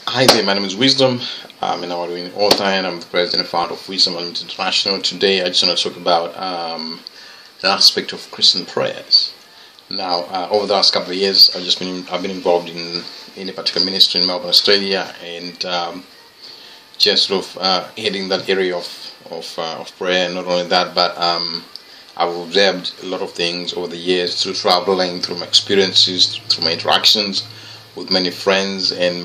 Hi there, my name is Wisdom. I'm an award-winning author and I'm the president and founder of Wisdom Mupudzi International. Today I just want to talk about the aspect of Christian prayers. Now, over the last couple of years, I've been involved in a particular ministry in Melbourne, Australia, and just sort of heading that area of prayer. Not only that, but I've observed a lot of things over the years through traveling, through my experiences, through my interactions with many friends and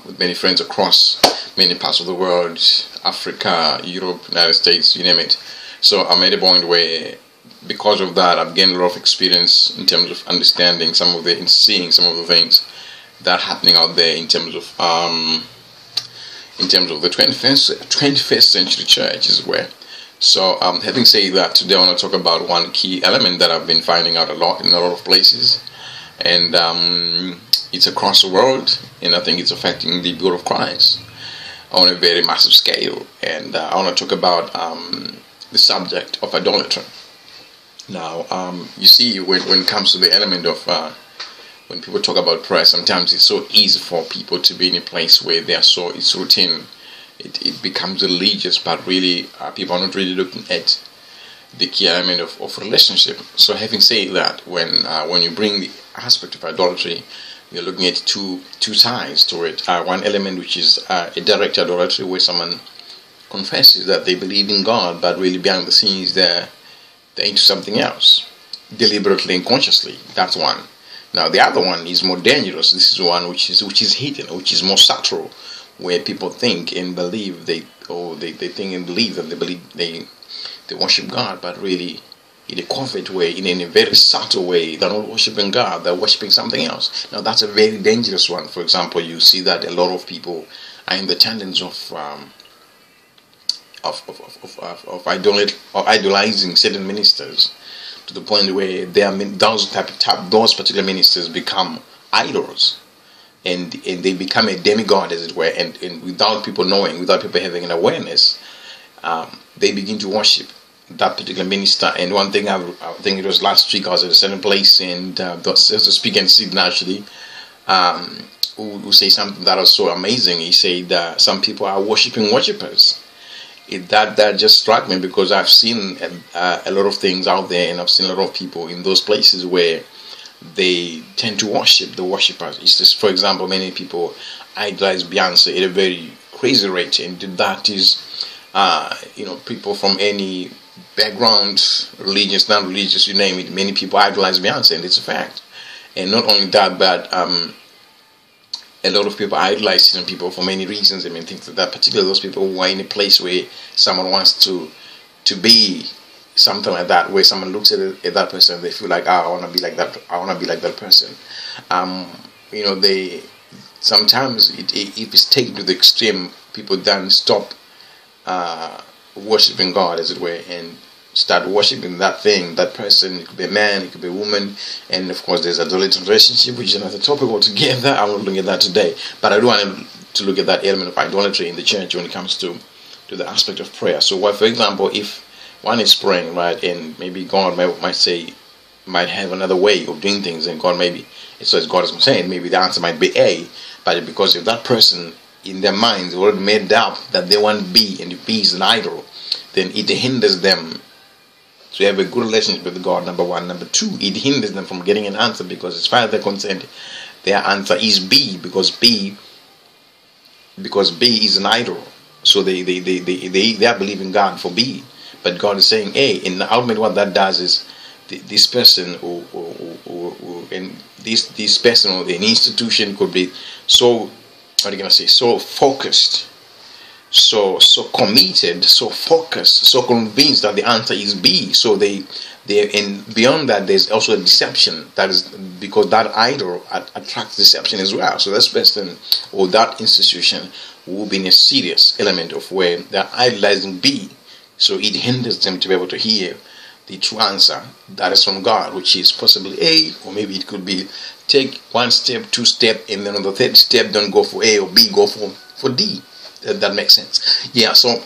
with many friends across many parts of the world, Africa, Europe, United States, you name it. So I'm at a point where, because of that, I've gained a lot of experience in terms of understanding and seeing some of the things that are happening out there in terms of the 21st century church as well. So having said that, today I want to talk about one key element that I've been finding out a lot in a lot of places, and it's across the world, and I think it's affecting the body of Christ on a very massive scale. And I want to talk about the subject of idolatry. Now, you see, when it comes to the element of when people talk about prayer, sometimes it's so easy for people to be in a place where it's routine. It becomes religious, but really people are not really looking at the key element of relationship. So having said that, when you bring the aspect of idolatry, you're looking at two sides to it. One element, which is a direct idolatry, where someone confesses that they believe in God, but really behind the scenes they're into something else, deliberately and consciously. That's one. Now the other one is more dangerous. This is one which is hidden, which is more subtle, where people think and believe they think and believe that they worship God, but really in a covert way, in a very subtle way, they're not worshiping God, they're worshiping something else. Now that's a very dangerous one. For example, you see that a lot of people are in the tendency of idolizing certain ministers, to the point where those particular ministers become idols. And they become a demigod, as it were, and without people knowing, without people having an awareness, they begin to worship that particular minister. And one thing, I think it was last week, I was at a certain place, and there's a speaker in Sydney actually, who say something that was so amazing. He said some people are worshiping worshippers. That just struck me, because I've seen a lot of things out there, and I've seen a lot of people in those places where they tend to worship the worshippers. It's just, for example, many people idolize Beyonce at a very crazy rate, and that is, people from any background, religious, non-religious, you name it, many people idolize Beyonce, and it's a fact. And not only that, but a lot of people idolize certain people for many reasons. I mean, think that particularly those people who are in a place where someone wants to be something like that, where someone looks at that person, they feel like, I want to be like that. I want to be like that person. They sometimes if it's taken to the extreme, people then stop worshiping God, as it were, and start worshiping that thing, that person. It could be a man, it could be a woman, and of course there's adultery relationship, which is another topic altogether. I won't look at that today, but I do want to look at that element of idolatry in the church when it comes to the aspect of prayer. So, for example, if one is praying, right, and maybe God might have another way of doing things, and God so as God is saying, maybe the answer might be A, but because if that person in their minds already made up that they want B, and if B is an idol, then it hinders them to have a good relationship with God, number one. Number two, it hinders them from getting an answer, because as far as they're concerned, their answer is B, because B is an idol. So they are believing God for B, but God is saying A. And ultimately what that does is this person and this person or an institution could be so, so focused, so committed, so focused, so convinced that the answer is B. So and beyond that, there's also a deception. That is because that idol attracts deception as well. So that person or that institution will be in a serious element of where they're idolizing B. So it hinders them to be able to hear the true answer that is from God, which is possibly A, or maybe it could be take one step, two step, and then on the third step, don't go for A or B, go for D. That makes sense. Yeah, so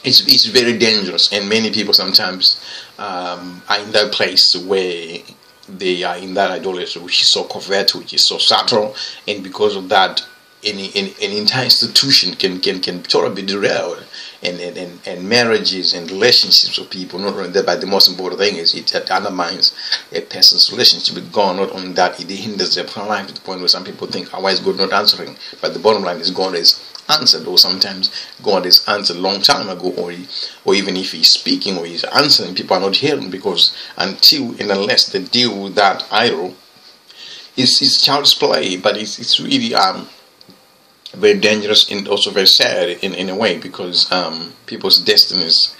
it's very dangerous, and many people sometimes are in that place where they are in that idolatry, which is so covert, which is so subtle, and because of that, any entire institution can totally be derailed, and marriages and relationships of people. Not only that, but the most important thing is it undermines a person's relationship with God. Not only that, it hinders their prayer life to the point where some people think, why is God not answering? But the bottom line is God is answered, or sometimes God is answered a long time ago, or even if he's speaking or he's answering, people are not hearing, because until and unless they deal with that idol, it's child's play. But it's really very dangerous and also very sad in a way, because people's destinies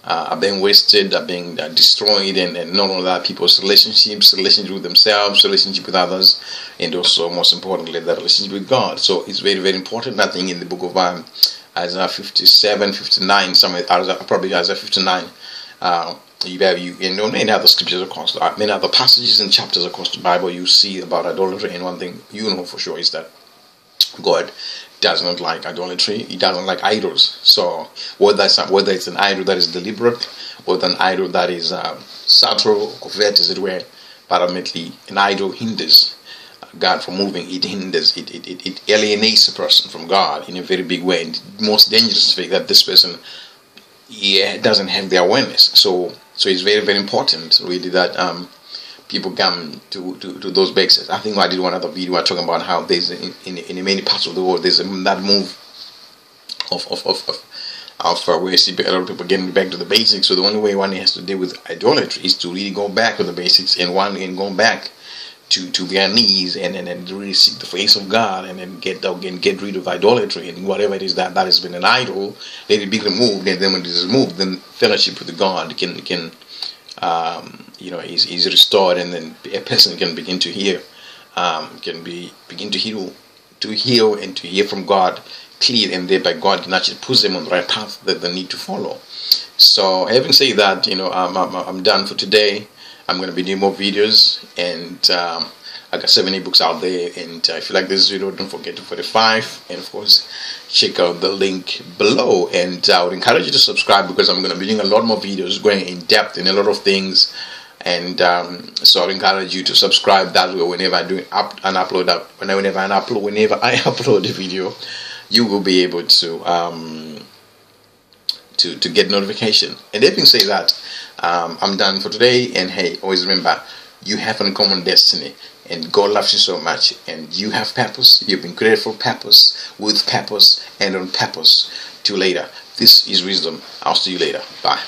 are being wasted, are being destroyed, and not only that, people's relationship with themselves, relationship with others, and also most importantly, the relationship with God. So it's very, very important. I think in the book of Isaiah 57, 59, somewhere, probably Isaiah 59, you many other scriptures across, many other passages and chapters across the Bible, you see about idolatry. And one thing you know for sure is that God does not like idolatry. He doesn't like idols. So whether it's an idol that is deliberate, or an idol that is subtle, covert, as it were, but ultimately an idol hinders God from moving. It hinders, it alienates a person from God in a very big way. And the most dangerous thing that this person doesn't have the awareness. So it's very, very important, really, that people come to those bases. I think I did one other video talking about how there's in many parts of the world there's that move of where you see a lot of people getting back to the basics. So the only way one has to deal with idolatry is to really go back to the basics, and go back to their knees and really seek the face of God, and then get rid of idolatry and whatever it is that has been an idol. Let it be removed, and then when it is removed, then fellowship with God can is restored, and then a person can begin to hear, begin to heal and to hear from God clear, and thereby God can actually put them on the right path that they need to follow. So having said that, I'm done for today. I'm going to be doing more videos, and I got 7 ebooks out there. And if you like this video, don't forget to 45, and of course check out the link below. And I would encourage you to subscribe, because I'm going to be doing a lot more videos going in depth in a lot of things. And so I'd encourage you to subscribe. That way, whenever I upload a video, you will be able to get notification. And having said that, I'm done for today. And hey, always remember, you have an uncommon destiny, and God loves you so much, and you have purpose. You've been created for purpose, with purpose, and on purpose. Till later. This is Wisdom. I'll see you later. Bye.